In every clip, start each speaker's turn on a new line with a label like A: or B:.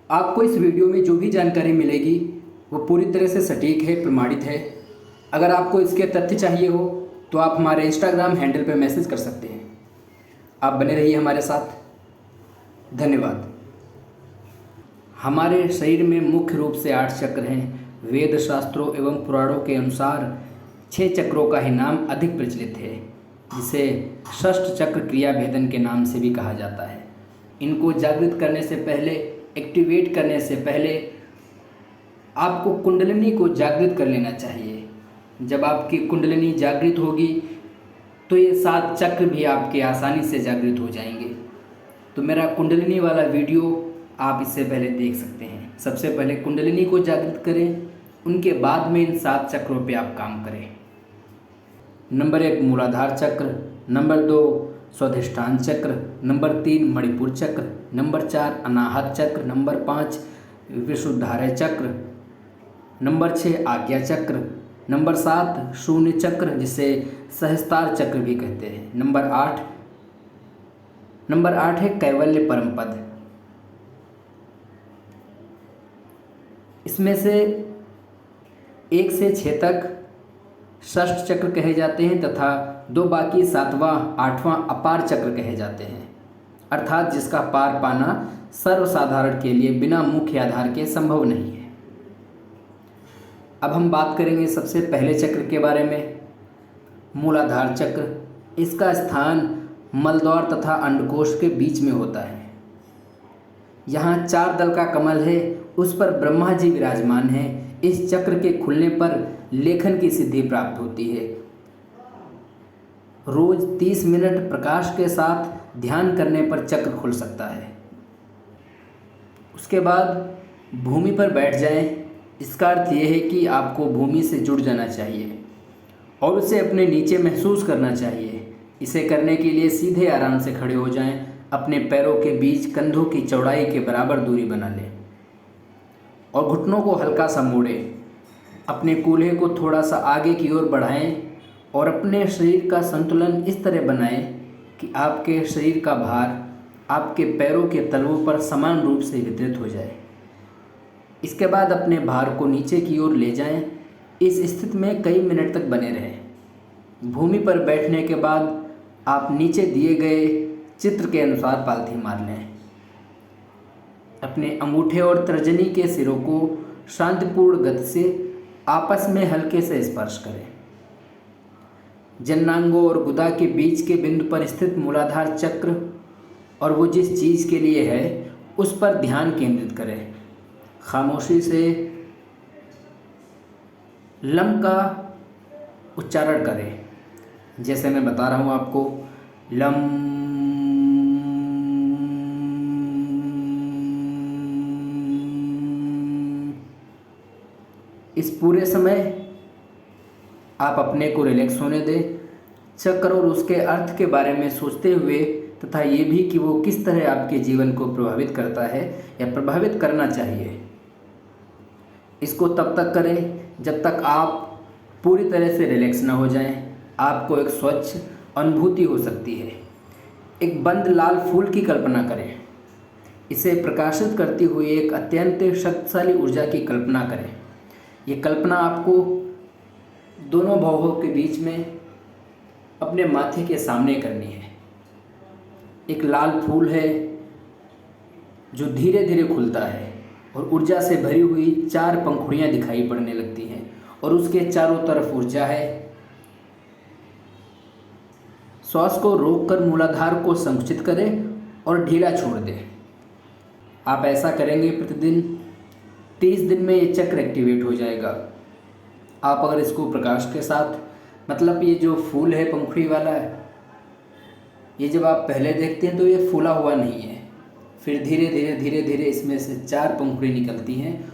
A: आपको इस वीडियो में जो भी जानकारी मिलेगी वो पूरी तरह से सटीक है, प्रमाणित है। अगर आपको इसके तथ्य चाहिए हो तो आप हमारे इंस्टाग्राम हैंडल पर मैसेज कर सकते हैं। आप बने रहिए हमारे साथ। धन्यवाद। हमारे शरीर में मुख्य रूप से 8 चक्र हैं। वेद शास्त्रों एवं पुराणों के अनुसार 6 चक्रों का ही नाम अधिक प्रचलित है, जिसे षष्ठ चक्र क्रिया भेदन के नाम से भी कहा जाता है। इनको जागृत करने से पहले, एक्टिवेट करने से पहले आपको कुंडलिनी को जागृत कर लेना चाहिए। जब आपकी कुंडलिनी जागृत होगी तो ये 7 चक्र भी आपके आसानी से जागृत हो जाएंगे। तो मेरा कुंडलिनी वाला वीडियो आप इससे पहले देख सकते हैं। सबसे पहले कुंडलिनी को जागृत करें, उनके बाद में इन 7 चक्रों पे आप काम करें। नंबर 1 मूलाधार चक्र, नंबर 2 स्वाधिष्ठान चक्र, नंबर 3 मणिपुर चक्र, नंबर 4 अनाहत चक्र, नंबर 5 विशुद्धारय चक्र, नंबर 6 आज्ञा चक्र, नंबर 7 शून्य चक्र जिसे सहस्त्रार चक्र भी कहते हैं, नंबर 8 है कैवल्य परम पद। इसमें से 1 से 6 तक षष्ठ चक्र कहे जाते हैं तथा 2 बाकी 7वां 8वां अपार चक्र कहे जाते हैं, अर्थात जिसका पार पाना सर्वसाधारण के लिए बिना मुख्य आधार के संभव नहीं है। अब हम बात करेंगे सबसे पहले चक्र के बारे में, मूलाधार चक्र। इसका स्थान मलद्वार तथा अंडकोश के बीच में होता है। यहाँ 4 दल का कमल है, उस पर ब्रह्मा जी विराजमान हैं। इस चक्र के खुलने पर लेखन की सिद्धि प्राप्त होती है। रोज 30 मिनट प्रकाश के साथ ध्यान करने पर चक्र खुल सकता है। उसके बाद भूमि पर बैठ जाएं। इसका अर्थ यह है कि आपको भूमि से जुड़ जाना चाहिए और उसे अपने नीचे महसूस करना चाहिए। इसे करने के लिए सीधे आराम से खड़े हो जाएं। अपने पैरों के बीच कंधों की चौड़ाई के बराबर दूरी बना लें और घुटनों को हल्का सा मोड़ें। अपने कूल्हे को थोड़ा सा आगे की ओर बढ़ाएं और अपने शरीर का संतुलन इस तरह बनाएं कि आपके शरीर का भार आपके पैरों के तलवों पर समान रूप से वितरित हो जाए। इसके बाद अपने भार को नीचे की ओर ले जाएं। इस स्थिति में कई मिनट तक बने रहें। भूमि पर बैठने के बाद आप नीचे दिए गए चित्र के अनुसार पालथी मार लें। अपने अंगूठे और तर्जनी के सिरों को शांतिपूर्ण गति से आपस में हल्के से स्पर्श करें। जन्नांगों और गुदा के बीच के बिंदु पर स्थित मूलाधार चक्र और वो जिस चीज़ के लिए है उस पर ध्यान केंद्रित करें। खामोशी से लम का उच्चारण करें। जैसे मैं बता रहा हूँ आपको, लम। इस पूरे समय आप अपने को रिलैक्स होने दें। चक्र और उसके अर्थ के बारे में सोचते हुए तथा ये भी कि वो किस तरह आपके जीवन को प्रभावित करता है या प्रभावित करना चाहिए। इसको तब तक करें जब तक आप पूरी तरह से रिलैक्स ना हो जाएं। आपको एक स्वच्छ अनुभूति हो सकती है। एक बंद लाल फूल की कल्पना करें। इसे प्रकाशित करती हुई एक अत्यंत शक्तिशाली ऊर्जा की कल्पना करें। ये कल्पना आपको दोनों भौहों के बीच में अपने माथे के सामने करनी है। एक लाल फूल है जो धीरे धीरे खुलता है और ऊर्जा से भरी हुई 4 पंखुड़ियाँ दिखाई पड़ने लगती हैं और उसके चारों तरफ ऊर्जा है। श्वास को रोककर मूलाधार को संकुचित करें और ढीला छोड़ दें। आप ऐसा करेंगे प्रतिदिन, 30 दिन में ये चक्र एक्टिवेट हो जाएगा। आप अगर इसको प्रकाश के साथ, मतलब ये जो फूल है पंखुड़ी वाला है, ये जब आप पहले देखते हैं तो ये फूला हुआ नहीं है। फिर धीरे धीरे इसमें से 4 पंखुड़ी निकलती हैं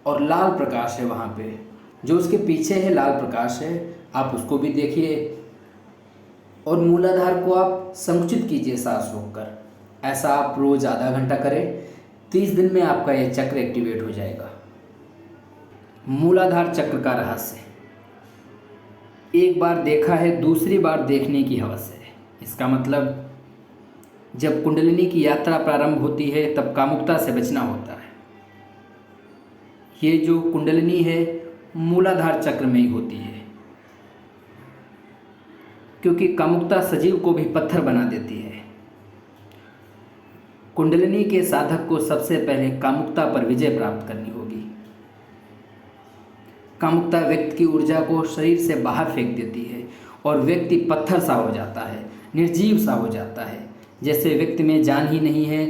A: और लाल प्रकाश है वहाँ पे। जो उसके पीछे है लाल प्रकाश है, आप उसको भी देखिए और मूलाधार को आप संकुचित कीजिए सांस रोककर। ऐसा आप रोज़ आधा घंटा करें। 30 दिन में आपका यह चक्र एक्टिवेट हो जाएगा। मूलाधार चक्र का रहस्य, एक बार देखा है दूसरी बार देखने की हवस है। इसका मतलब जब कुंडलिनी की यात्रा प्रारंभ होती है तब कामुकता से बचना होता है। ये जो कुंडलिनी है मूलाधार चक्र में ही होती है, क्योंकि कामुकता सजीव को भी पत्थर बना देती है। कुंडलिनी के साधक को सबसे पहले कामुकता पर विजय प्राप्त करनी होगी। कामुकता व्यक्ति की ऊर्जा को शरीर से बाहर फेंक देती है और व्यक्ति पत्थर सा हो जाता है, निर्जीव सा हो जाता है, जैसे व्यक्ति में जान ही नहीं है।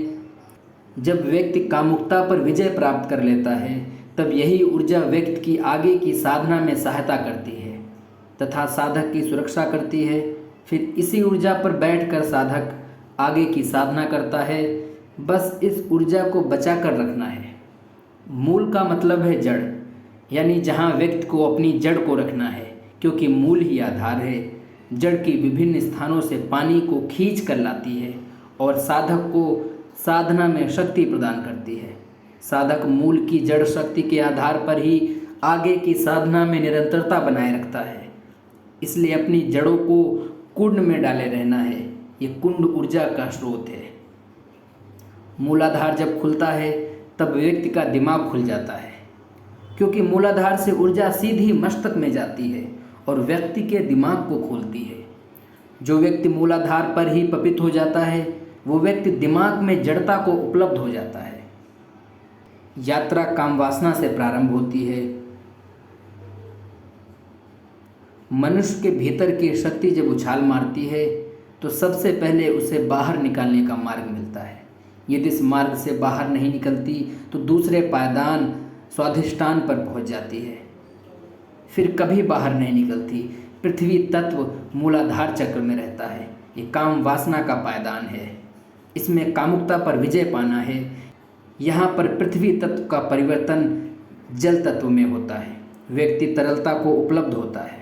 A: जब व्यक्ति कामुकता पर विजय प्राप्त कर लेता है तब यही ऊर्जा व्यक्ति की आगे की साधना में सहायता करती है तथा साधक की सुरक्षा करती है। फिर इसी ऊर्जा पर बैठकर साधक आगे की साधना करता है। बस इस ऊर्जा को बचा कर रखना है। मूल का मतलब है जड़, यानी जहाँ व्यक्ति को अपनी जड़ को रखना है, क्योंकि मूल ही आधार है। जड़ की विभिन्न स्थानों से पानी को खींच कर लाती है और साधक को साधना में शक्ति प्रदान करती है। साधक मूल की जड़ शक्ति के आधार पर ही आगे की साधना में निरंतरता बनाए रखता है। इसलिए अपनी जड़ों को कुंड में डाले रहना है। ये कुंड ऊर्जा का स्रोत है। मूलाधार जब खुलता है तब व्यक्ति का दिमाग खुल जाता है, क्योंकि मूलाधार से ऊर्जा सीधी मस्तक में जाती है और व्यक्ति के दिमाग को खोलती है। जो व्यक्ति मूलाधार पर ही पतित हो जाता है वो व्यक्ति दिमाग में जड़ता को उपलब्ध हो जाता है। यात्रा काम वासना से प्रारंभ होती है। मनुष्य के भीतर की शक्ति जब उछाल मारती है तो सबसे पहले उसे बाहर निकालने का मार्ग मिलता है। यदि इस मार्ग से बाहर नहीं निकलती तो दूसरे पायदान स्वाधिष्ठान पर पहुंच जाती है, फिर कभी बाहर नहीं निकलती। पृथ्वी तत्व मूलाधार चक्र में रहता है। ये काम वासना का पायदान है। इसमें कामुकता पर विजय पाना है। यहाँ पर पृथ्वी तत्व का परिवर्तन जल तत्व में होता है। व्यक्ति तरलता को उपलब्ध होता है।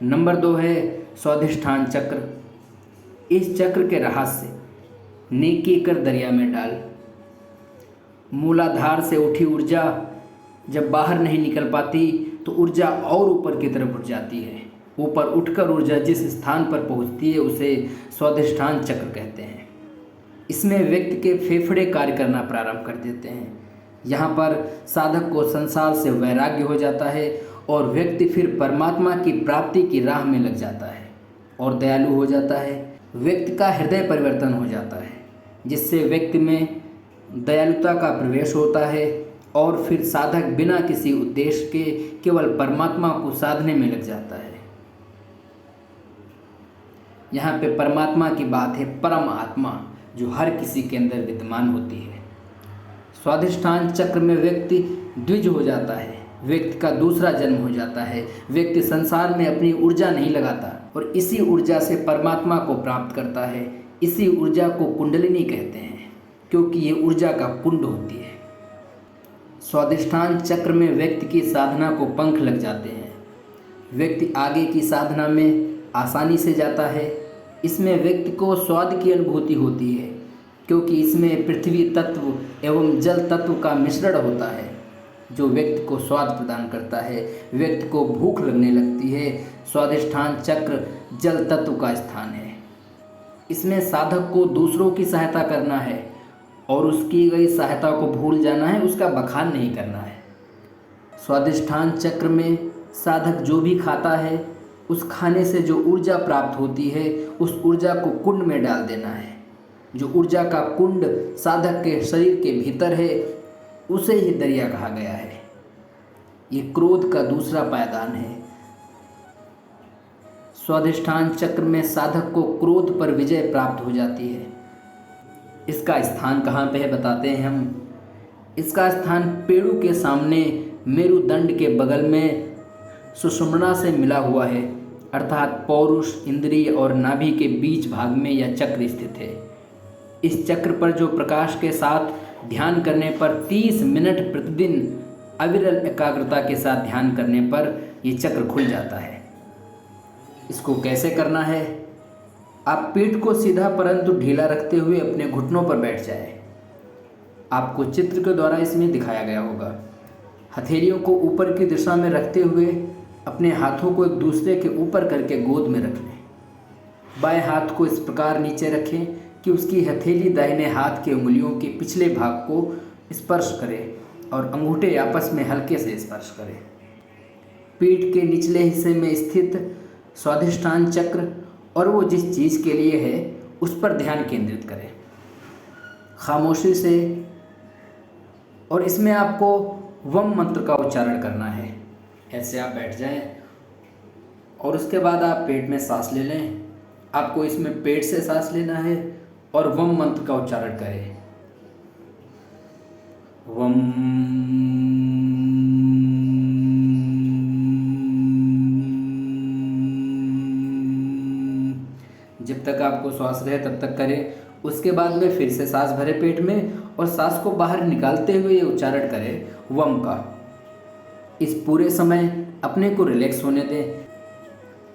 A: नंबर 2 है स्वाधिष्ठान चक्र। इस चक्र के रहस्य, नेकी कर दरिया में डाल। मूलाधार से उठी ऊर्जा जब बाहर नहीं निकल पाती तो ऊर्जा और ऊपर की तरफ उठ जाती है। ऊपर उठकर ऊर्जा जिस स्थान पर पहुंचती है उसे स्वाधिष्ठान चक्र कहते हैं। इसमें व्यक्ति के फेफड़े कार्य करना प्रारंभ कर देते हैं। यहाँ पर साधक को संसार से वैराग्य हो जाता है और व्यक्ति फिर परमात्मा की प्राप्ति की राह में लग जाता है और दयालु हो जाता है। व्यक्ति का हृदय परिवर्तन हो जाता है, जिससे व्यक्ति में दयालुता का प्रवेश होता है और फिर साधक बिना किसी उद्देश्य के केवल परमात्मा को साधने में लग जाता है। यहाँ पे परमात्मा की बात है, परम आत्मा जो हर किसी के अंदर विद्यमान होती है। स्वाधिष्ठान चक्र में व्यक्ति द्विज हो जाता है, व्यक्ति का दूसरा जन्म हो जाता है। व्यक्ति संसार में अपनी ऊर्जा नहीं लगाता और इसी ऊर्जा से परमात्मा को प्राप्त करता है। इसी ऊर्जा को कुंडलिनी कहते हैं, क्योंकि ये ऊर्जा का कुंड होती है। स्वाधिष्ठान चक्र में व्यक्ति की साधना को पंख लग जाते हैं। व्यक्ति आगे की साधना में आसानी से जाता है। इसमें व्यक्ति को स्वाद की अनुभूति होती है, क्योंकि इसमें पृथ्वी तत्व एवं जल तत्व का मिश्रण होता है, जो व्यक्ति को स्वाद प्रदान करता है। व्यक्ति को भूख लगने लगती है। स्वाधिष्ठान चक्र जल तत्व का स्थान है। इसमें साधक को दूसरों की सहायता करना है और उसकी गई सहायता को भूल जाना है, उसका बखान नहीं करना है। स्वादिष्ठान चक्र में साधक जो भी खाता है उस खाने से जो ऊर्जा प्राप्त होती है उस ऊर्जा को कुंड में डाल देना है। जो ऊर्जा का कुंड साधक के शरीर के भीतर है उसे ही दरिया कहा गया है। ये क्रोध का दूसरा पायदान है। स्वादिष्ठान चक्र में साधक को क्रोध पर विजय प्राप्त हो जाती है। इसका स्थान कहाँ पे है बताते हैं हम। इसका स्थान पेड़ू के सामने मेरुदंड के बगल में सुषुम्ना से मिला हुआ है, अर्थात पौरुष, इंद्रिय और नाभि के बीच भाग में यह चक्र स्थित है। इस चक्र पर जो प्रकाश के साथ ध्यान करने पर 30 मिनट प्रतिदिन अविरल एकाग्रता के साथ ध्यान करने पर ये चक्र खुल जाता है। इसको कैसे करना है? आप पीठ को सीधा परंतु ढीला रखते हुए अपने घुटनों पर बैठ जाए। आपको चित्र के द्वारा इसमें दिखाया गया होगा। हथेलियों को ऊपर की दिशा में रखते हुए अपने हाथों को एक दूसरे के ऊपर करके गोद में रख लें। बाएं हाथ को इस प्रकार नीचे रखें कि उसकी हथेली दाहिने हाथ के उंगलियों के पिछले भाग को स्पर्श करे और अंगूठे आपस में हल्के से स्पर्श करें। पीठ के निचले हिस्से में स्थित स्वादिष्ठान चक्र और वो जिस चीज़ के लिए है उस पर ध्यान केंद्रित करें खामोशी से। और इसमें आपको वम मंत्र का उच्चारण करना है। ऐसे आप बैठ जाएं और उसके बाद आप पेट में सांस ले लें। आपको इसमें पेट से सांस लेना है और वम मंत्र का उच्चारण करें। वम। जब तक आपको श्वास रहे तब तक करें। उसके बाद में फिर से सांस भरे पेट में और सांस को बाहर निकालते हुए ये उच्चारण करें वम का। इस पूरे समय अपने को रिलैक्स होने दें।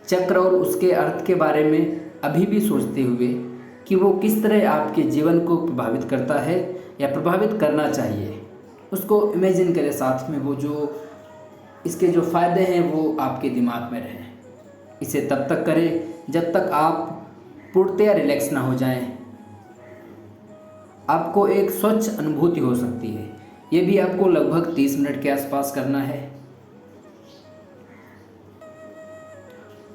A: चक्र और उसके अर्थ के बारे में अभी भी सोचते हुए कि वो किस तरह आपके जीवन को प्रभावित करता है या प्रभावित करना चाहिए, उसको इमेजिन करें साथ में। वो जो इसके जो फ़ायदे हैं वो आपके दिमाग में रहें। इसे तब तक करें जब तक आप पूर्णतया रिलैक्स ना हो जाएं। आपको एक स्वच्छ अनुभूति हो सकती है। ये भी आपको लगभग 30 मिनट के आसपास करना है।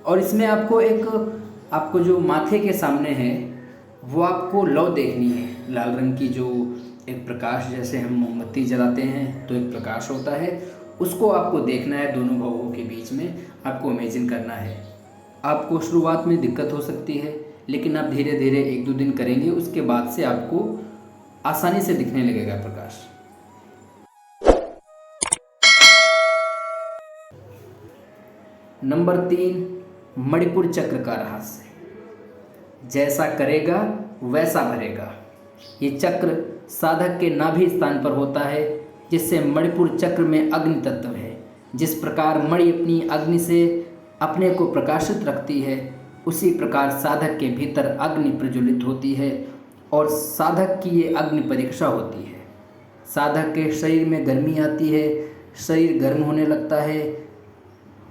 A: और इसमें आपको जो माथे के सामने है वो आपको लौ देखनी है। लाल रंग की जो एक प्रकाश, जैसे हम मोमबत्ती जलाते हैं तो एक प्रकाश होता है, उसको आपको देखना है। दोनों भावों के बीच में आपको इमेजिन करना है। आपको शुरुआत में दिक्कत हो सकती है लेकिन आप धीरे धीरे 1-2 दिन करेंगे, उसके बाद से आपको आसानी से दिखने लगेगा प्रकाश। नंबर 3, मणिपुर चक्र का रहस्य। जैसा करेगा वैसा भरेगा। ये चक्र साधक के नाभि स्थान पर होता है, जिससे मणिपुर चक्र में अग्नि तत्व है। जिस प्रकार मणि अपनी अग्नि से अपने को प्रकाशित रखती है, उसी प्रकार साधक के भीतर अग्नि प्रज्वलित होती है और साधक की ये अग्नि परीक्षा होती है। साधक के शरीर में गर्मी आती है, शरीर गर्म होने लगता है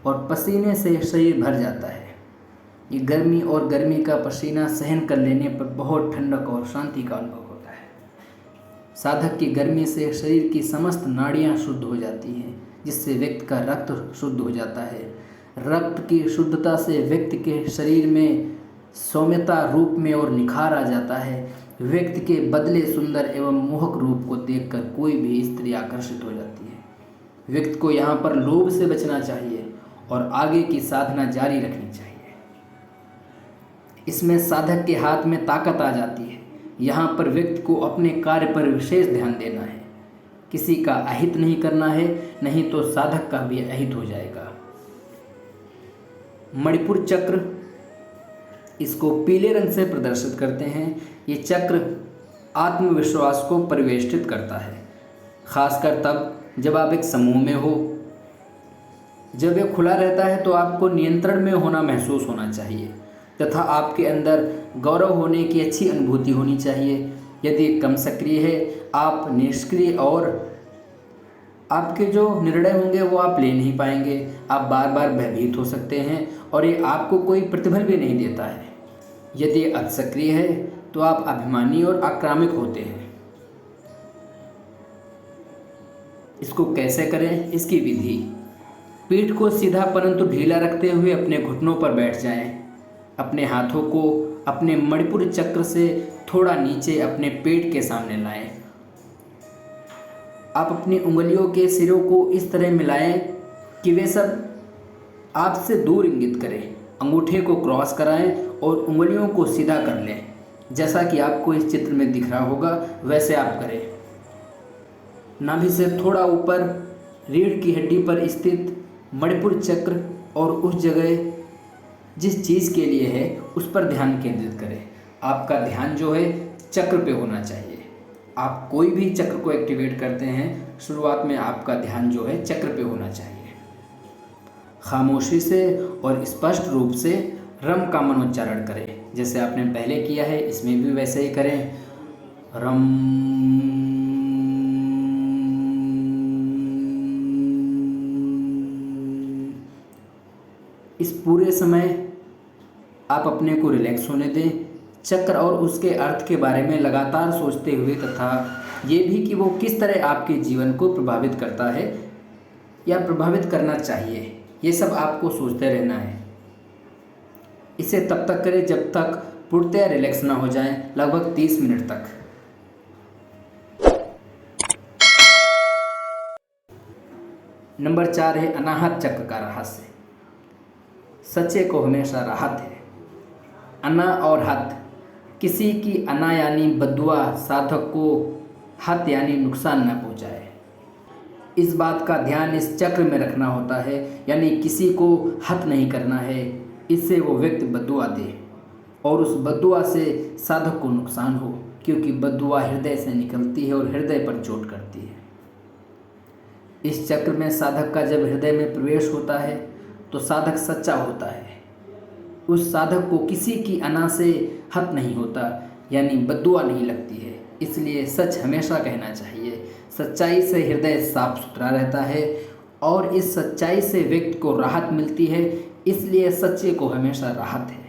A: और पसीने से शरीर भर जाता है। ये गर्मी और गर्मी का पसीना सहन कर लेने पर बहुत ठंडक और शांति का अनुभव होता है। साधक की गर्मी से शरीर की समस्त नाड़ियाँ शुद्ध हो जाती हैं, जिससे व्यक्ति का रक्त शुद्ध हो जाता है। रक्त की शुद्धता से व्यक्ति के शरीर में सौम्यता रूप में और निखार आ जाता है। व्यक्ति के बदले सुंदर एवं मोहक रूप को देखकर कोई भी स्त्री आकर्षित हो जाती है। व्यक्ति को यहाँ पर लोभ से बचना चाहिए और आगे की साधना जारी रखनी चाहिए। इसमें साधक के हाथ में ताकत आ जाती है। यहाँ पर व्यक्ति को अपने कार्य पर विशेष ध्यान देना है। किसी का अहित नहीं करना है, नहीं तो साधक का भी अहित हो जाएगा। मणिपुर चक्र, इसको पीले रंग से प्रदर्शित करते हैं। ये चक्र आत्मविश्वास को परिवेष्टित करता है, खासकर तब जब आप एक समूह में हो। जब यह खुला रहता है तो आपको नियंत्रण में होना महसूस होना चाहिए तथा आपके अंदर गौरव होने की अच्छी अनुभूति होनी चाहिए। यदि कम सक्रिय है, आप निष्क्रिय और आपके जो निर्णय होंगे वो आप ले नहीं पाएंगे। आप बार बार भयभीत हो सकते हैं और ये आपको कोई प्रतिफल भी नहीं देता है। यदि अति सक्रिय है तो आप अभिमानी और आक्रामक होते हैं। इसको कैसे करें, इसकी विधि। पीठ को सीधा परंतु ढीला रखते हुए अपने घुटनों पर बैठ जाएं। अपने हाथों को अपने मणिपुर चक्र से थोड़ा नीचे अपने पेट के सामने लाएं। आप अपनी उंगलियों के सिरों को इस तरह मिलाएं कि वे सब आपसे दूर इंगित करें। अंगूठे को क्रॉस कराएं और उंगलियों को सीधा कर लें। जैसा कि आपको इस चित्र में दिख रहा होगा वैसे आप करें। नाभि से थोड़ा ऊपर रीढ़ की हड्डी पर स्थित मणिपुर चक्र और उस जगह जिस चीज़ के लिए है उस पर ध्यान केंद्रित करें। आपका ध्यान जो है चक्र पे होना चाहिए। आप कोई भी चक्र को एक्टिवेट करते हैं, शुरुआत में आपका ध्यान जो है चक्र पे होना चाहिए। खामोशी से और स्पष्ट रूप से रम का मनोच्चारण करें, जैसे आपने पहले किया है इसमें भी वैसे ही करें। रम। इस पूरे समय आप अपने को रिलैक्स होने दें, चक्र और उसके अर्थ के बारे में लगातार सोचते हुए, तथा ये भी कि वो किस तरह आपके जीवन को प्रभावित करता है या प्रभावित करना चाहिए, ये सब आपको सोचते रहना है। इसे तब तक करें जब तक पूर्णतया रिलैक्स ना हो जाए, लगभग 30 मिनट तक। नंबर 4 है अनाहत चक्र का रहस्य। सच्चे को हमेशा राहत है। अना और हत, किसी की अना यानी बद्दुआ साधक को हत यानी नुकसान न पहुंचाए। इस बात का ध्यान इस चक्र में रखना होता है, यानी किसी को हत नहीं करना है, इससे वो व्यक्ति बद्दुआ दे और उस बद्दुआ से साधक को नुकसान हो, क्योंकि बद्दुआ हृदय से निकलती है और हृदय पर चोट करती है। इस चक्र में साधक का जब हृदय में प्रवेश होता है तो साधक सच्चा होता है। उस साधक को किसी की अना से हत नहीं होता, यानी बद्दुआ नहीं लगती है। इसलिए सच हमेशा कहना चाहिए। सच्चाई से हृदय साफ सुथरा रहता है और इस सच्चाई से व्यक्ति को राहत मिलती है, इसलिए सच्चे को हमेशा राहत है।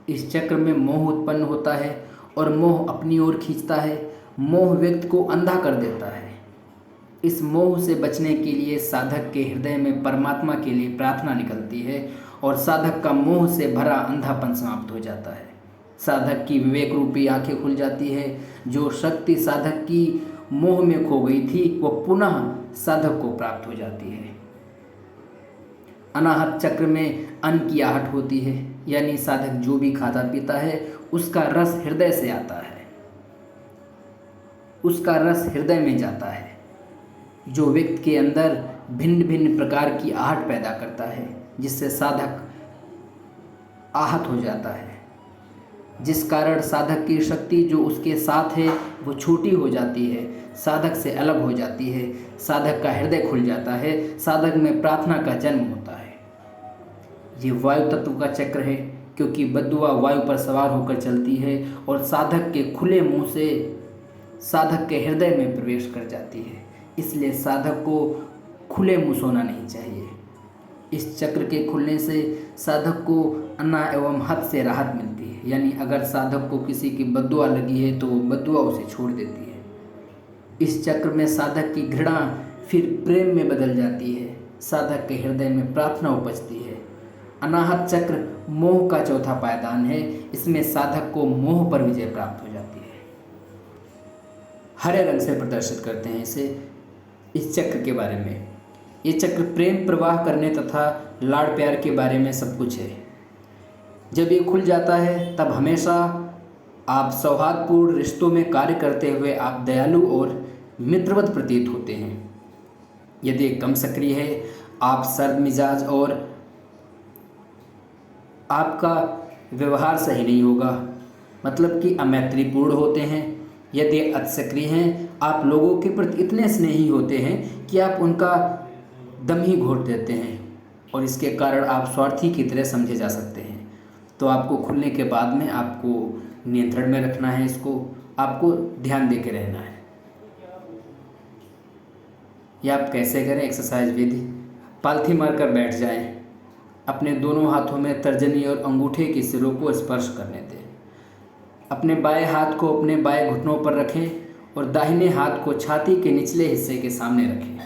A: इस चक्र में मोह उत्पन्न होता है और मोह अपनी ओर खींचता है। मोह व्यक्ति को अंधा कर देता है। इस मोह से बचने के लिए साधक के हृदय में परमात्मा के लिए प्रार्थना निकलती है और साधक का मोह से भरा अंधापन समाप्त हो जाता है। साधक की विवेक रूपी आंखें खुल जाती है। जो शक्ति साधक की मोह में खो गई थी वो पुनः साधक को प्राप्त हो जाती है। अनाहत चक्र में अन्न की आहट होती है, यानी साधक जो भी खाता पीता है उसका रस हृदय से आता है, उसका रस हृदय में जाता है, जो व्यक्ति के अंदर भिन्न भिन्न प्रकार की आहट पैदा करता है, जिससे साधक आहत हो जाता है, जिस कारण साधक की शक्ति जो उसके साथ है वो छोटी हो जाती है, साधक से अलग हो जाती है, साधक का हृदय खुल जाता है, साधक में प्रार्थना का जन्म होता है। ये वायु तत्व का चक्र है, क्योंकि बद्दुआ वायु पर सवार होकर चलती है और साधक के खुले मुंह से साधक के हृदय में प्रवेश कर जाती है। इसलिए साधक को खुले मुंह सोना नहीं चाहिए। इस चक्र के खुलने से साधक को अन्ना एवं हत से राहत मिलती है, यानी अगर साधक को किसी की बद्दुआ लगी है तो वो बद्दुआ उसे छोड़ देती है। इस चक्र में साधक की घृणा फिर प्रेम में बदल जाती है, साधक के हृदय में प्रार्थना उपजती है। अनाहत चक्र मोह का चौथा पायदान है, इसमें साधक को मोह पर विजय प्राप्त हो जाती है। हरे रंग से प्रदर्शित करते हैं इस चक्र के बारे में। ये चक्र प्रेम प्रवाह करने तथा लाड़ प्यार के बारे में सब कुछ है। जब ये खुल जाता है तब हमेशा आप सौहार्दपूर्ण रिश्तों में कार्य करते हुए आप दयालु और मित्रवत प्रतीत होते हैं। यदि कम सक्रिय है आप सर्द मिजाज और आपका व्यवहार सही नहीं होगा, मतलब कि अमैत्रीपूर्ण होते हैं। यदि अति सक्रिय हैं आप लोगों के प्रति इतने स्नेही होते हैं कि आप उनका दम ही घोट देते हैं और इसके कारण आप स्वार्थी की तरह समझे जा सकते हैं। तो आपको खुलने के बाद में आपको नियंत्रण में रखना है, इसको आपको ध्यान दे के रहना है। यह आप कैसे करें एक्सरसाइज विधि। पालथी मारकर बैठ जाएं अपने दोनों हाथों में तर्जनी और अंगूठे के सिरों को स्पर्श करने दें। अपने बाएं हाथ को अपने बाएं घुटनों पर रखें और दाहिने हाथ को छाती के निचले हिस्से के सामने रखें।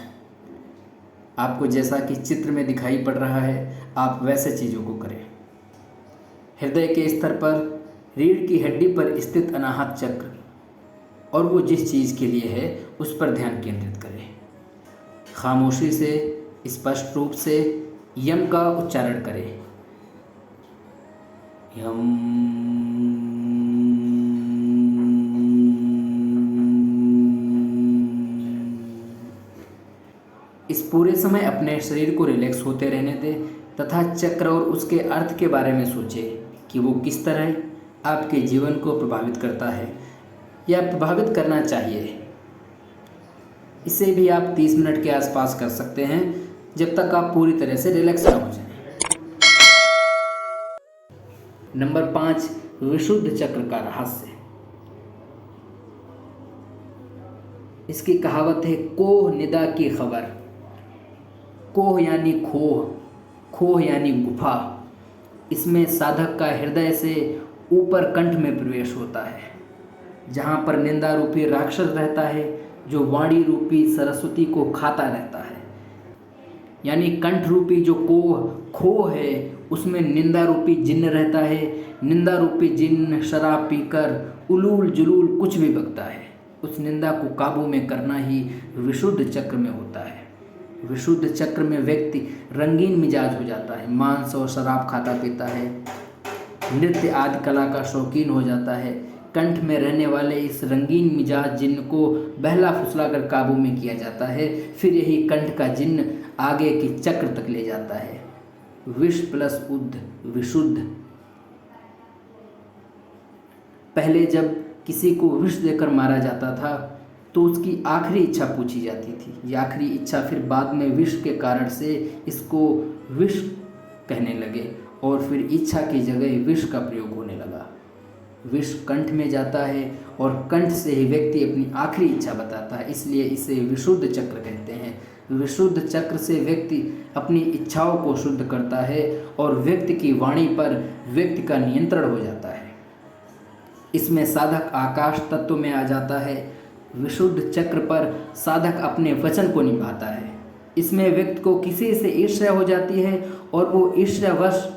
A: आपको जैसा कि चित्र में दिखाई पड़ रहा है, आप वैसे चीज़ों को करें। हृदय के स्तर पर रीढ़ की हड्डी पर स्थित अनाहत चक्र और वो जिस चीज़ के लिए है उस पर ध्यान केंद्रित करें। खामोशी से स्पष्ट रूप से यम का उच्चारण करें। यम। इस पूरे समय अपने शरीर को रिलैक्स होते रहने दें तथा चक्र और उसके अर्थ के बारे में सोचें कि वो किस तरह आपके जीवन को प्रभावित करता है या प्रभावित करना चाहिए। इसे भी आप 30 मिनट के आसपास कर सकते हैं, जब तक आप पूरी तरह से रिलैक्स ना हो जाएं। नंबर 5, विशुद्ध चक्र का रहस्य। इसकी कहावत है, कोह निदा की खबर। कोह यानी खोह, खोह यानी गुफा। इसमें साधक का हृदय से ऊपर कंठ में प्रवेश होता है, जहाँ पर निंदा रूपी राक्षस रहता है, जो वाणी रूपी सरस्वती को खाता रहता है। यानी कंठ रूपी जो खोह है, उसमें निंदा रूपी जिन्न रहता है। निंदा रूपी जिन्न शराब पीकर उलूल जुलूल कुछ भी बकता है। उस निंदा को काबू में करना ही विशुद्ध चक्र में होता है। विशुद्ध चक्र में व्यक्ति रंगीन मिजाज हो जाता है, मांस और शराब खाता पीता है, नृत्य आदि कला का शौकीन हो जाता है। कंठ में रहने वाले इस रंगीन मिजाज जिन्न को बहला फुसला कर काबू में किया जाता है। फिर यही कंठ का जिन्न आगे की चक्र तक ले जाता है। विष प्लस उद्ध, विशुद्ध। पहले जब किसी को विष देकर मारा जाता था तो उसकी आखिरी इच्छा पूछी जाती थी। ये आखिरी इच्छा फिर बाद में विष के कारण से इसको विष कहने लगे और फिर इच्छा की जगह विष का प्रयोग होने लगा। विष कंठ में जाता है और कंठ से ही व्यक्ति अपनी आखिरी इच्छा बताता है, इसलिए इसे विशुद्ध चक्र कहते हैं। विशुद्ध चक्र से व्यक्ति अपनी इच्छाओं को शुद्ध करता है और व्यक्ति की वाणी पर व्यक्ति का नियंत्रण हो जाता है। इसमें साधक आकाश तत्व में आ जाता है। विशुद्ध चक्र पर साधक अपने वचन को निभाता है। इसमें व्यक्ति को किसी से ईर्ष्या हो जाती है और वो ईर्ष्यावश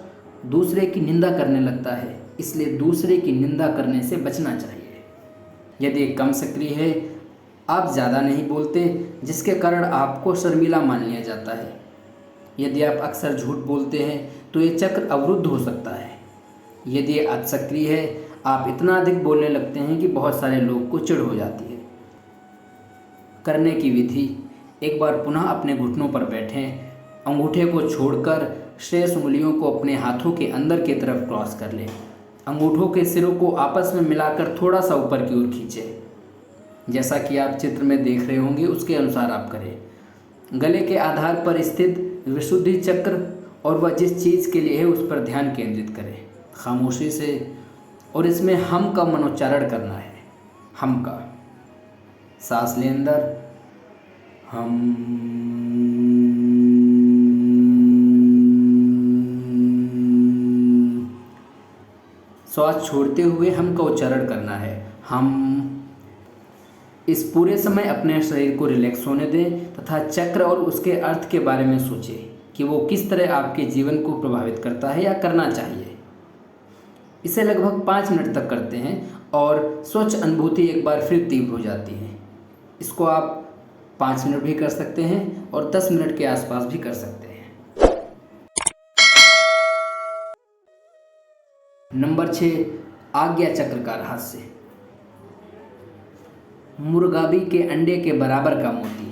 A: दूसरे की निंदा करने लगता है, इसलिए दूसरे की निंदा करने से बचना चाहिए। यदि कम सक्रिय है, आप ज़्यादा नहीं बोलते, जिसके कारण आपको शर्मिला मान लिया जाता है। यदि आप अक्सर झूठ बोलते हैं तो ये चक्र अवरुद्ध हो सकता है। यदि ये अतिसक्रिय है, आप इतना अधिक बोलने लगते हैं कि बहुत सारे लोग को चिढ़ हो जाती है। करने की विधि, एक बार पुनः अपने घुटनों पर बैठें, अंगूठे को छोड़कर शेष उंगलियों को अपने हाथों के अंदर की तरफ क्रॉस कर लें। अंगूठों के सिरों को आपस में मिलाकर थोड़ा सा ऊपर की ओर खींचें। जैसा कि आप चित्र में देख रहे होंगे, उसके अनुसार आप करें। गले के आधार पर स्थित विशुद्धि चक्र और वह जिस चीज़ के लिए है उस पर ध्यान केंद्रित करें खामोशी से, और इसमें हम का मनोच्चारण करना है। हम का सांस लें अंदर, हम, श्वास छोड़ते हुए हम का उच्चारण करना है, हम। इस पूरे समय अपने शरीर को रिलैक्स होने दें तथा चक्र और उसके अर्थ के बारे में सोचें कि वो किस तरह आपके जीवन को प्रभावित करता है या करना चाहिए। इसे लगभग 5 मिनट तक करते हैं और स्वच्छ अनुभूति एक बार फिर तीव्र हो जाती है। इसको आप 5 मिनट भी कर सकते हैं और 10 मिनट के आसपास भी कर सकते हैं। नंबर 6, आज्ञा चक्र का रहस्य। मुर्गाबी के अंडे के बराबर का मोती।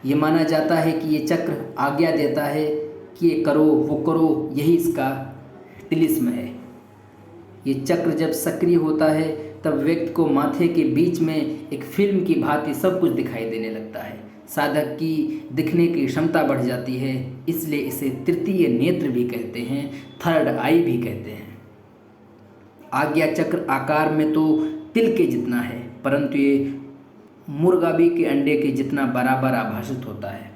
A: ये माना जाता है कि ये चक्र आज्ञा देता है कि ये करो वो करो, यही इसका तिलिस्म है। ये चक्र जब सक्रिय होता है तब व्यक्ति को माथे के बीच में एक फिल्म की भांति सब कुछ दिखाई देने लगता है। साधक की दिखने की क्षमता बढ़ जाती है, इसलिए इसे तृतीय नेत्र भी कहते हैं, थर्ड आई भी कहते हैं। आज्ञा चक्र आकार में तो तिल के जितना है, परंतु ये मुर्गाबी के अंडे के जितना बराबर आभासित होता है।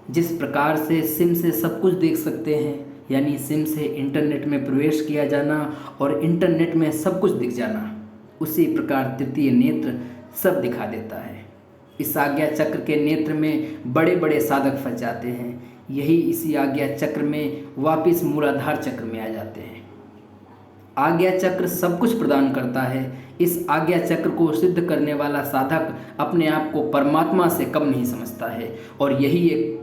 A: जिस प्रकार से सिम से सब कुछ देख सकते हैं, यानी सिम से इंटरनेट में प्रवेश किया जाना और इंटरनेट में सब कुछ दिख जाना, उसी प्रकार तृतीय नेत्र सब दिखा देता है। इस आज्ञा चक्र के नेत्र में बड़े बड़े साधक फंस जाते हैं, यही इसी आज्ञा चक्र में वापिस मूलाधार चक्र में आ जाते हैं। आज्ञा चक्र सब कुछ प्रदान करता है। इस आज्ञा चक्र को सिद्ध करने वाला साधक अपने आप को परमात्मा से कम नहीं समझता है, और यही एक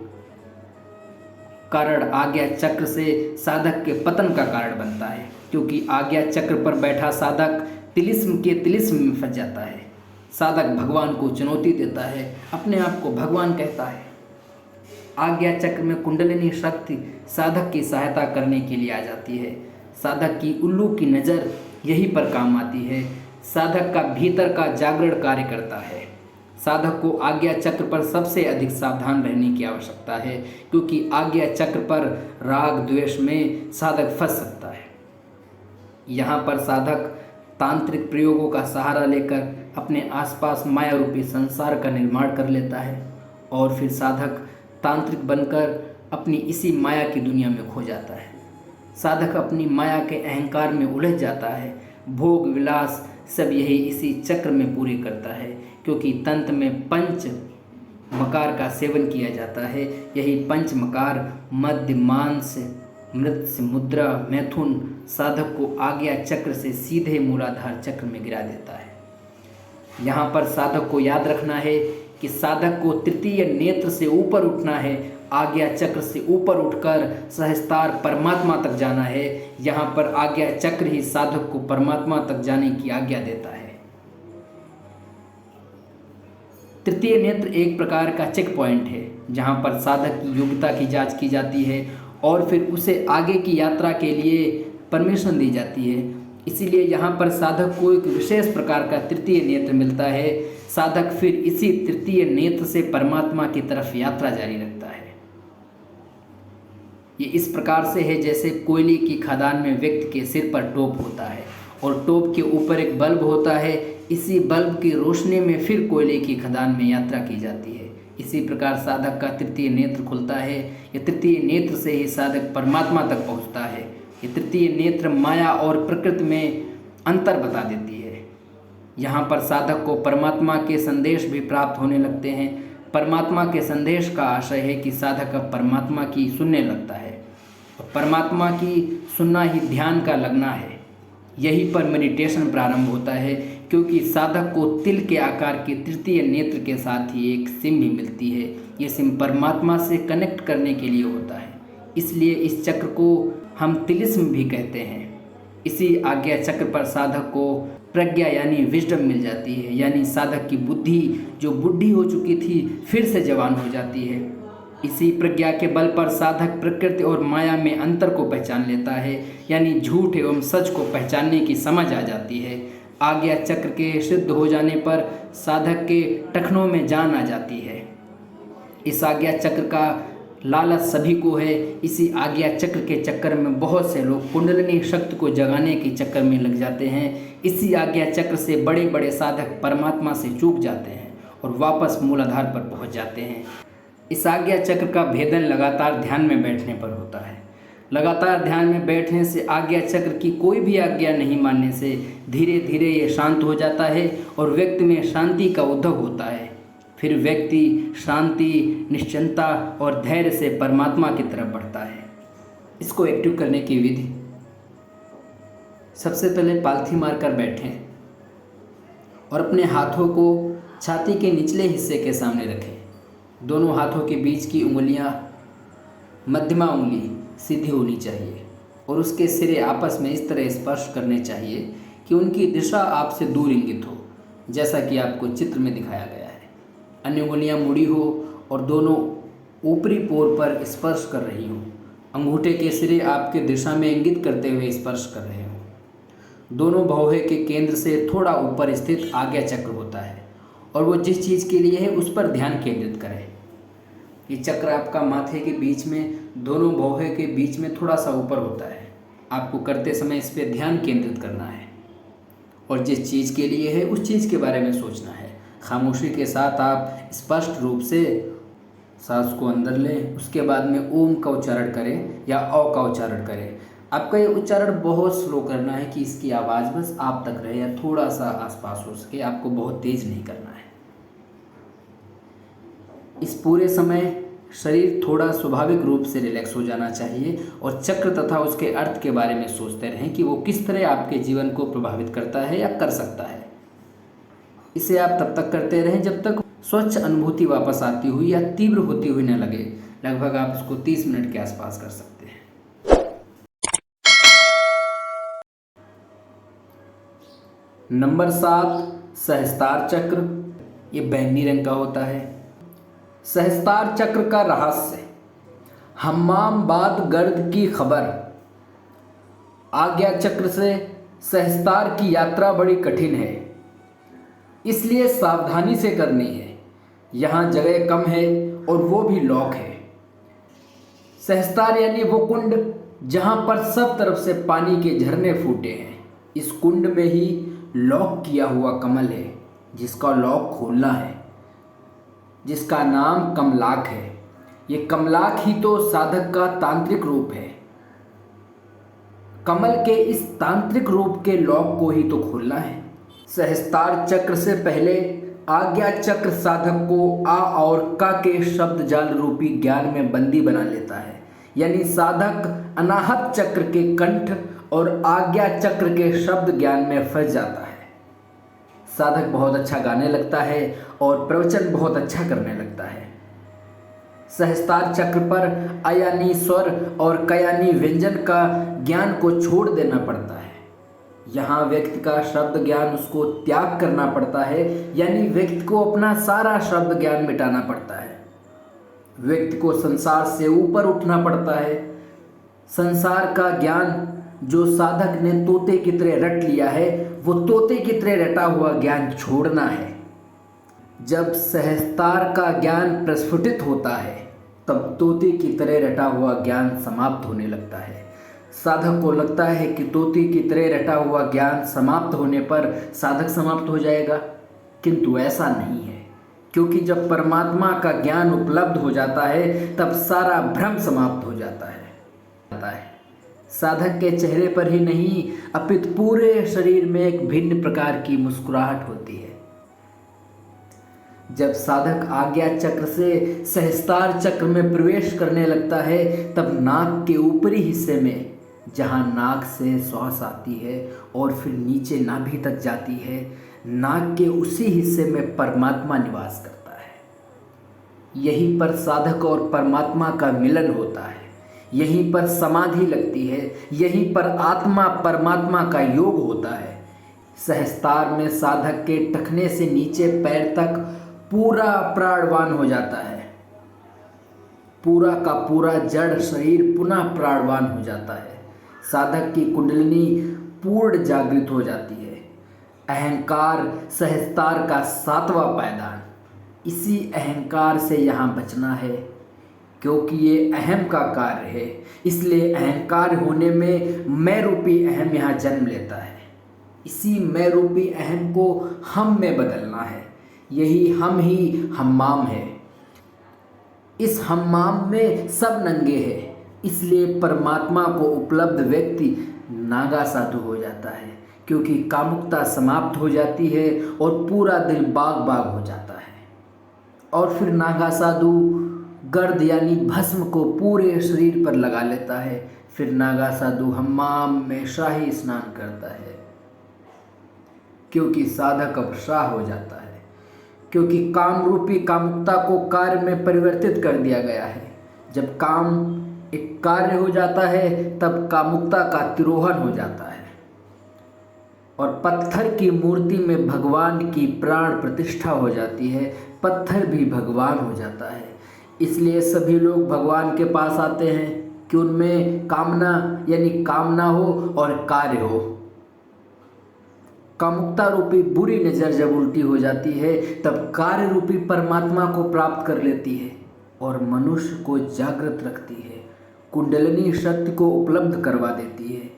A: कारण आज्ञा चक्र से साधक के पतन का कारण बनता है, क्योंकि आज्ञा चक्र पर बैठा साधक तिलिस्म के तिलिस्म में फंस जाता है। साधक भगवान को चुनौती देता है, अपने आप को भगवान कहता है। आज्ञा चक्र में कुंडलिनी शक्ति साधक की सहायता करने के लिए आ जाती है। साधक की उल्लू की नज़र यहीं पर काम आती है। साधक का भीतर का जागरण कार्य करता है। साधक को आज्ञा चक्र पर सबसे अधिक सावधान रहने की आवश्यकता है, क्योंकि आज्ञा चक्र पर राग द्वेष में साधक फंस सकता है। यहाँ पर साधक तांत्रिक प्रयोगों का सहारा लेकर अपने आसपास माया रूपी संसार का निर्माण कर लेता है, और फिर साधक तांत्रिक बनकर अपनी इसी माया की दुनिया में खो जाता है। साधक अपनी माया के अहंकार में उलझ जाता है। भोग विलास सब यही इसी चक्र में पूरे करता है, क्योंकि तंत्र में पंच मकार का सेवन किया जाता है। यही पंच मकार मध्य मांस मृत्य मुद्रा मैथुन साधक को आज्ञा चक्र से सीधे मूलाधार चक्र में गिरा देता है। यहाँ पर साधक को याद रखना है कि साधक को तृतीय नेत्र से ऊपर उठना है, आज्ञा चक्र से ऊपर उठकर सहस्तार परमात्मा तक जाना है। यहाँ पर आज्ञा चक्र ही साधक को परमात्मा तक जाने की आज्ञा देता है। तृतीय नेत्र एक प्रकार का चेक पॉइंट है, जहाँ पर साधक की योग्यता की जांच की जाती है और फिर उसे आगे की यात्रा के लिए परमिशन दी जाती है। इसीलिए यहाँ पर साधक को एक विशेष प्रकार का तृतीय नेत्र मिलता है। साधक फिर इसी तृतीय नेत्र से परमात्मा की तरफ यात्रा जारी रखता है। ये इस प्रकार से है जैसे कोयले की खदान में व्यक्ति के सिर पर टोप होता है और टोप के ऊपर एक बल्ब होता है। इसी बल्ब की रोशनी में फिर कोयले की खदान में यात्रा की जाती है। इसी प्रकार साधक का तृतीय नेत्र खुलता है। ये तृतीय नेत्र से ही साधक परमात्मा तक पहुँचता है। ये तृतीय नेत्र माया और प्रकृति में अंतर बता देती है। यहाँ पर साधक को परमात्मा के संदेश भी प्राप्त होने लगते हैं। परमात्मा के संदेश का आशय है कि साधक अब परमात्मा की सुनने लगता है, और परमात्मा की सुनना ही ध्यान का लगना है। यहीं पर मेडिटेशन प्रारंभ होता है, क्योंकि साधक को तिल के आकार के तृतीय नेत्र के साथ ही एक सिम भी मिलती है। ये सिम परमात्मा से कनेक्ट करने के लिए होता है, इसलिए इस चक्र को हम तिलिस्म भी कहते हैं। इसी आज्ञा चक्र पर साधक को प्रज्ञा यानी विजडम मिल जाती है, यानी साधक की बुद्धि जो बुढ़ी हो चुकी थी फिर से जवान हो जाती है। इसी प्रज्ञा के बल पर साधक प्रकृति और माया में अंतर को पहचान लेता है, यानी झूठ एवं सच को पहचानने की समझ आ जाती है। आज्ञा चक्र के सिद्ध हो जाने पर साधक के टखनों में जान आ जाती है। इस आज्ञा चक्र का लालच सभी को है। इसी आज्ञा चक्र के चक्कर में बहुत से लोग कुंडलिनी शक्ति को जगाने के चक्कर में लग जाते हैं। इसी आज्ञा चक्र से बड़े बड़े साधक परमात्मा से चूक जाते हैं और वापस मूलाधार पर पहुंच जाते हैं। इस आज्ञा चक्र का भेदन लगातार ध्यान में बैठने पर होता है। लगातार ध्यान में बैठने से आज्ञा चक्र की कोई भी आज्ञा नहीं मानने से धीरे धीरे ये शांत हो जाता है और व्यक्ति में शांति का उद्भव होता है। फिर व्यक्ति शांति, निश्चिंतता और धैर्य से परमात्मा की तरफ बढ़ता है। इसको एक्टिव करने की विधि, सबसे पहले पालथी मारकर बैठें और अपने हाथों को छाती के निचले हिस्से के सामने रखें। दोनों हाथों के बीच की उंगलियां, मध्यमा उंगली सीधी होनी चाहिए और उसके सिरे आपस में इस तरह स्पर्श करने चाहिए कि उनकी दिशा आपसे दूर इंगित हो, जैसा कि आपको चित्र में दिखाया गया है। अन्य उंगलियां मुड़ी हो और दोनों ऊपरी पोर पर स्पर्श कर रही हो। अंगूठे के सिरे आपके दिशा में इंगित करते हुए स्पर्श कर रहे हो। दोनों भौहे के केंद्र से थोड़ा ऊपर स्थित आज्ञा चक्र होता है और वो जिस चीज़ के लिए है उस पर ध्यान केंद्रित करें। ये चक्र आपका माथे के बीच में, दोनों भौहे के बीच में थोड़ा सा ऊपर होता है। आपको करते समय इस पर ध्यान केंद्रित करना है और जिस चीज़ के लिए है उस चीज़ के बारे में सोचना है। खामोशी के साथ आप स्पष्ट रूप से सांस को अंदर लें, उसके बाद में ओम का उच्चारण करें या औ का उच्चारण करें। आपका ये उच्चारण बहुत स्लो करना है कि इसकी आवाज़ बस आप तक रहे या थोड़ा सा आसपास हो सके, आपको बहुत तेज़ नहीं करना है। इस पूरे समय शरीर थोड़ा स्वाभाविक रूप से रिलैक्स हो जाना चाहिए और चक्र तथा उसके अर्थ के बारे में सोचते रहें कि वो किस तरह आपके जीवन को प्रभावित करता है या कर सकता है। इसे आप तब तक करते रहें जब तक स्वच्छ अनुभूति वापस आती हुई या तीव्र होती हुई न लगे। लगभग आप इसको 30 मिनट के आसपास कर सकते हैं। नंबर 7, सहस्त्रार चक्र। ये बैंगनी रंग का होता है। सहस्त्रार चक्र का रहस्य। हम्माम बाद गर्द की खबर। आज्ञा चक्र से सहस्त्रार की यात्रा बड़ी कठिन है, इसलिए सावधानी से करनी है। यहाँ जगह कम है और वो भी लॉक है। सहस्त्रार यानी वो कुंड जहाँ पर सब तरफ से पानी के झरने फूटे हैं। इस कुंड में ही लॉक किया हुआ कमल है, जिसका लॉक खोलना है, जिसका नाम कमलाक है। ये कमलाक ही तो साधक का तांत्रिक रूप है। कमल के इस तांत्रिक रूप के लॉक को ही तो खोलना है। सहस्त्रार चक्र से पहले आज्ञा चक्र साधक को आ और का के शब्द जाल रूपी ज्ञान में बंदी बना लेता है। यानी साधक अनाहत चक्र के कंठ और आज्ञा चक्र के शब्द ज्ञान में फंस जाता है। साधक बहुत अच्छा गाने लगता है और प्रवचन बहुत अच्छा करने लगता है। सहस्त्रार चक्र पर अयानी स्वर और कयानी व्यंजन का ज्ञान को छोड़ देना पड़ता है। यहाँ व्यक्ति का शब्द ज्ञान उसको त्याग करना पड़ता है, यानी व्यक्ति को अपना सारा शब्द ज्ञान मिटाना पड़ता है। व्यक्ति को संसार से ऊपर उठना पड़ता है। संसार का ज्ञान जो साधक ने तोते की तरह रट लिया है, वो तोते की तरह रटा हुआ ज्ञान छोड़ना है। जब सहस्त्रार का ज्ञान प्रस्फुटित होता है, तब तोते की तरह रटा हुआ ज्ञान समाप्त होने लगता है। साधक को लगता है कि तोते की तरह रटा हुआ ज्ञान समाप्त होने पर साधक समाप्त हो जाएगा, किंतु ऐसा नहीं है। क्योंकि जब परमात्मा का ज्ञान उपलब्ध हो जाता है, तब सारा भ्रम समाप्त हो जाता है। साधक के चेहरे पर ही नहीं, अपितु पूरे शरीर में एक भिन्न प्रकार की मुस्कुराहट होती है। जब साधक आज्ञा चक्र से सहस्त्रार चक्र में प्रवेश करने लगता है, तब नाक के ऊपरी हिस्से में, जहाँ नाक से श्वास आती है और फिर नीचे नाभि तक जाती है, नाक के उसी हिस्से में परमात्मा निवास करता है। यहीं पर साधक और परमात्मा का मिलन होता है। यहीं पर समाधि लगती है। यहीं पर आत्मा परमात्मा का योग होता है। सहस्त्रार में साधक के टखने से नीचे पैर तक पूरा प्राणवान हो जाता है। पूरा का पूरा जड़ शरीर पुनः प्राणवान हो जाता है। साधक की कुंडलिनी पूर्ण जागृत हो जाती है। अहंकार सहस्त्रार का 7वां पायदान। इसी अहंकार से यहाँ बचना है, क्योंकि ये अहम का कार्य है। इसलिए अहंकार होने में मैं रूपी अहम यहाँ जन्म लेता है। इसी मैं रूपी अहम को हम में बदलना है। यही हम ही हम्माम है। इस हम्माम में सब नंगे हैं। इसलिए परमात्मा को उपलब्ध व्यक्ति नागा साधु हो जाता है, क्योंकि कामुकता समाप्त हो जाती है और पूरा दिल बाग बाग हो जाता है। और फिर नागा साधु गर्द यानी भस्म को पूरे शरीर पर लगा लेता है। फिर नागा साधु हम्माम में शाही स्नान करता है, क्योंकि साधक अब शाह हो जाता है। क्योंकि काम रूपी कामुकता को कार्य में परिवर्तित कर दिया गया है। जब काम एक कार्य हो जाता है, तब कामुकता का तिरोहन हो जाता है और पत्थर की मूर्ति में भगवान की प्राण प्रतिष्ठा हो जाती है। पत्थर भी भगवान हो जाता है। इसलिए सभी लोग भगवान के पास आते हैं कि उनमें कामना यानी कामना हो और कार्य हो। कामुकता रूपी बुरी नज़र जब उल्टी हो जाती है, तब कार्य रूपी परमात्मा को प्राप्त कर लेती है और मनुष्य को जागृत रखती है, कुंडलिनी शक्ति को उपलब्ध करवा देती है।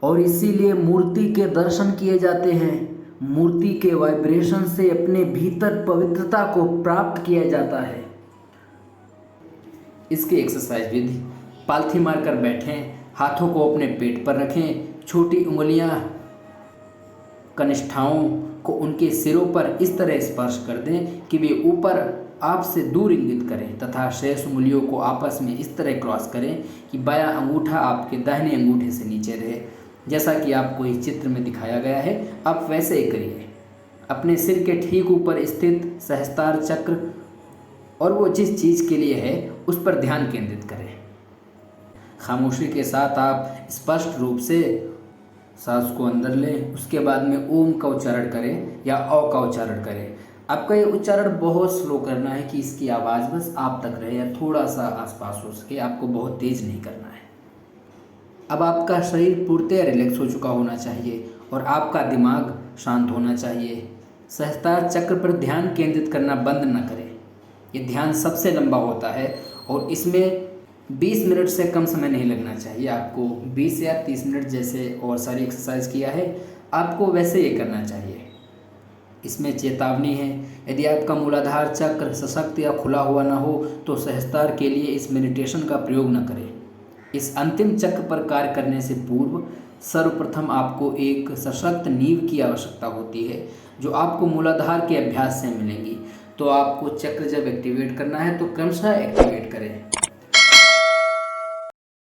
A: और इसीलिए मूर्ति के दर्शन किए जाते हैं। मूर्ति के वाइब्रेशन से अपने भीतर पवित्रता को प्राप्त किया जाता है। इसकी एक्सरसाइज विधि: पालथी मारकर बैठें, हाथों को अपने पेट पर रखें, छोटी उंगलियां कनिष्ठाओं को उनके सिरों पर इस तरह स्पर्श कर दें कि वे ऊपर आपसे दूर इंगित करें तथा शेष उंगलियों को आपस में इस तरह क्रॉस करें कि बायां अंगूठा आपके दाहिने अंगूठे से नीचे रहे। जैसा कि आपको इस चित्र में दिखाया गया है, आप वैसे ही करिए। अपने सिर के ठीक ऊपर स्थित सहस्त्रार चक्र और वो जिस चीज़ के लिए है उस पर ध्यान केंद्रित करें। खामोशी के साथ आप स्पष्ट रूप से सांस को अंदर लें, उसके बाद में ओम का उच्चारण करें या औ का उच्चारण करें। आपका ये उच्चारण बहुत स्लो करना है कि इसकी आवाज़ बस आप तक रहे या थोड़ा सा आसपास हो सके, आपको बहुत तेज़ नहीं करना है। अब आपका शरीर पूर्णतः रिलैक्स हो चुका होना चाहिए और आपका दिमाग शांत होना चाहिए। सहस्त्रार चक्र पर ध्यान केंद्रित करना बंद न करें। ये ध्यान सबसे लंबा होता है और इसमें 20 मिनट से कम समय नहीं लगना चाहिए। आपको 20 या 30 मिनट जैसे और सारी एक्सरसाइज किया है, आपको वैसे ये करना चाहिए। इसमें चेतावनी है, यदि आपका मूलाधार चक्र सशक्त या खुला हुआ ना हो तो सहस्त्रार के लिए इस मेडिटेशन का प्रयोग न करें। इस अंतिम चक्र पर कार्य करने से पूर्व सर्वप्रथम आपको एक सशक्त नींव की आवश्यकता होती है, जो आपको मूलाधार के अभ्यास से मिलेंगी। तो आपको चक्र जब एक्टिवेट करना है तो क्रमशः एक्टिवेट करें।